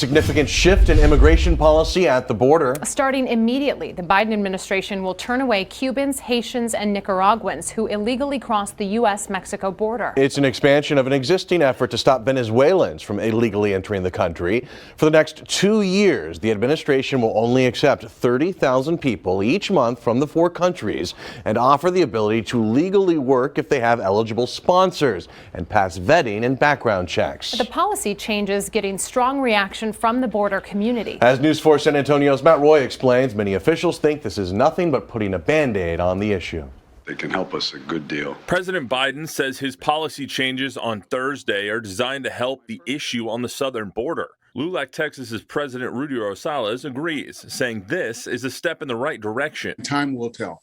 significant shift in immigration policy at the border. Starting immediately, the Biden administration will turn away Cubans, Haitians, and Nicaraguans who illegally cross the U.S.-Mexico border. It's an expansion of an existing effort to stop Venezuelans from illegally entering the country. For the next 2 years, the administration will only accept 30,000 people each month from the 4 countries and offer the ability to legally work if they have eligible sponsors and pass vetting and background checks. The policy changes getting strong reaction from the border community. As News 4 San Antonio's Matt Roy explains, many officials think this is nothing but putting a Band-Aid on the issue. They can help us a good deal. President Biden says his policy changes on Thursday are designed to help the issue on the southern border. LULAC Texas's President Rudy Rosales agrees, saying this is a step in the right direction. Time will tell.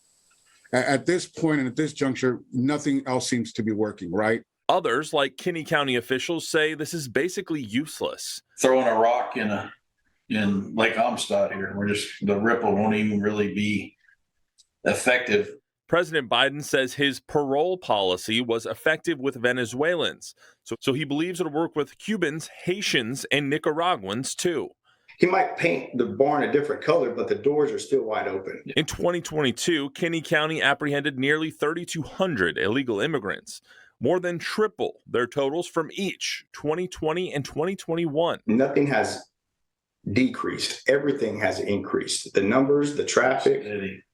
At this point and at this juncture, nothing else seems to be working, right? Others, like Kinney County officials, say this is basically useless. Throwing a rock in Lake Amistad here, the ripple won't even really be effective. President Biden says his parole policy was effective with Venezuelans, so he believes it'll work with Cubans, Haitians, and Nicaraguans too. He might paint the barn a different color, but the doors are still wide open. In 2022, Kinney County apprehended nearly 3,200 illegal immigrants, more than triple their totals from each 2020 and 2021. Nothing has decreased. Everything has increased. The numbers, the traffic,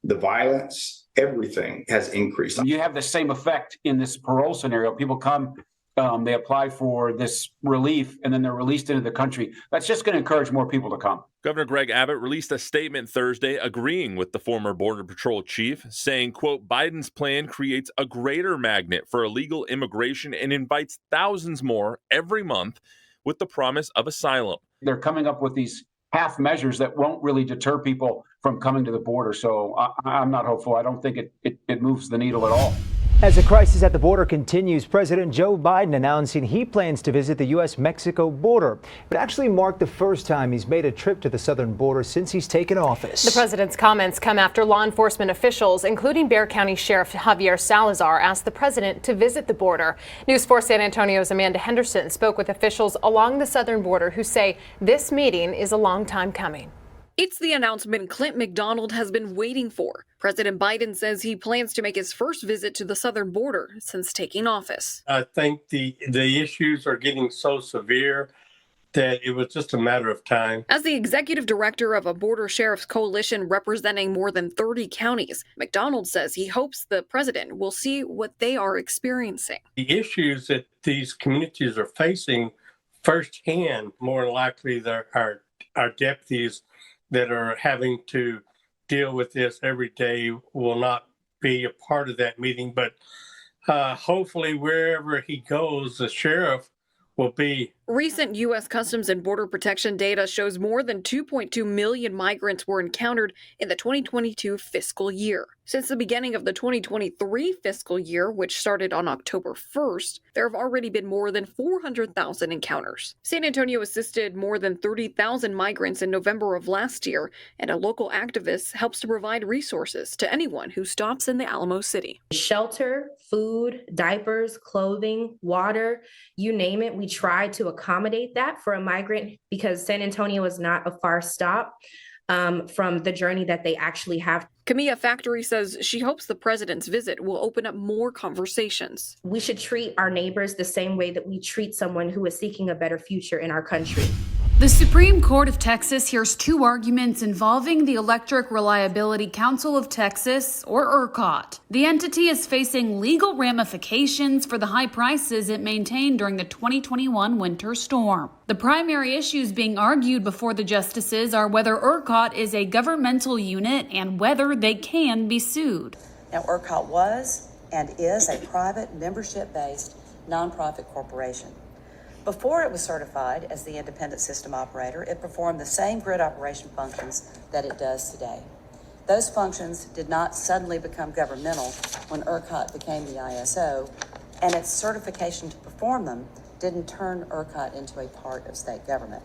the violence, everything has increased. You have the same effect in this parole scenario. People come, they apply for this relief, and then they're released into the country. That's just going to encourage more people to come. Governor Greg Abbott released a statement Thursday agreeing with the former Border Patrol chief, saying, quote, Biden's plan creates a greater magnet for illegal immigration and invites thousands more every month with the promise of asylum. They're coming up with these half measures that won't really deter people from coming to the border. So I'm not hopeful. I don't think it moves the needle at all. As the crisis at the border continues, President Joe Biden announcing he plans to visit the U.S.-Mexico border. It actually marked the first time he's made a trip to the southern border since he's taken office. The president's comments come after law enforcement officials, including Bexar County Sheriff Javier Salazar, asked the president to visit the border. News 4 San Antonio's Amanda Henderson spoke with officials along the southern border who say this meeting is a long time coming. It's the announcement Clint McDonald has been waiting for. President Biden says he plans to make his first visit to the southern border since taking office. I think the issues are getting so severe that it was just a matter of time. As the executive director of a border sheriff's coalition representing more than 30 counties, McDonald says he hopes the president will see what they are experiencing. The issues that these communities are facing firsthand, more than likely our deputies that are having to deal with this every day will not be a part of that meeting. But hopefully wherever he goes, the sheriff will be. Recent U.S. Customs and Border Protection data shows more than 2.2 million migrants were encountered in the 2022 fiscal year. Since the beginning of the 2023 fiscal year, which started on October 1st, there have already been more than 400,000 encounters. San Antonio assisted more than 30,000 migrants in November of last year, and a local activist helps to provide resources to anyone who stops in the Alamo City. Shelter, food, diapers, clothing, water, you name it. We try to accommodate that for a migrant because San Antonio is not a far stop from the journey that they actually have. Camilla Factory says she hopes the president's visit will open up more conversations. We should treat our neighbors the same way that we treat someone who is seeking a better future in our country. The Supreme Court of Texas hears 2 arguments involving the Electric Reliability Council of Texas, or ERCOT. The entity is facing legal ramifications for the high prices it maintained during the 2021 winter storm. The primary issues being argued before the justices are whether ERCOT is a governmental unit and whether they can be sued. Now, ERCOT was and is a private membership-based nonprofit corporation. Before it was certified as the independent system operator, it performed the same grid operation functions that it does today. Those functions did not suddenly become governmental when ERCOT became the ISO, and its certification to perform them didn't turn ERCOT into a part of state government.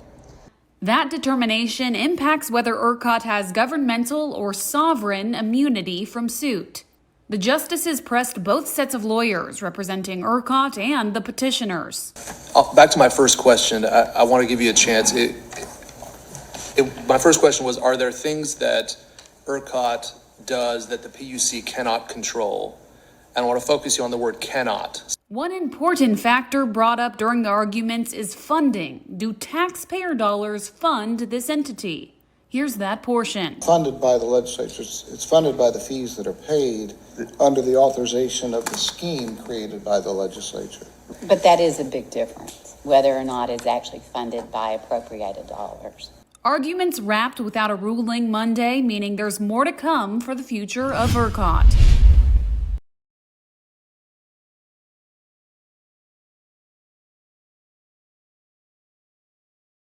That determination impacts whether ERCOT has governmental or sovereign immunity from suit. The justices pressed both sets of lawyers representing ERCOT and the petitioners. Back to my first question, I want to give you a chance. My first question was, are there things that ERCOT does that the PUC cannot control? And I want to focus you on the word cannot. One important factor brought up during the arguments is funding. Do taxpayer dollars fund this entity? Here's that portion. Funded by the legislature. It's funded by the fees that are paid under the authorization of the scheme created by the legislature. But that is a big difference, whether or not it's actually funded by appropriated dollars. Arguments wrapped without a ruling Monday, meaning there's more to come for the future of ERCOT.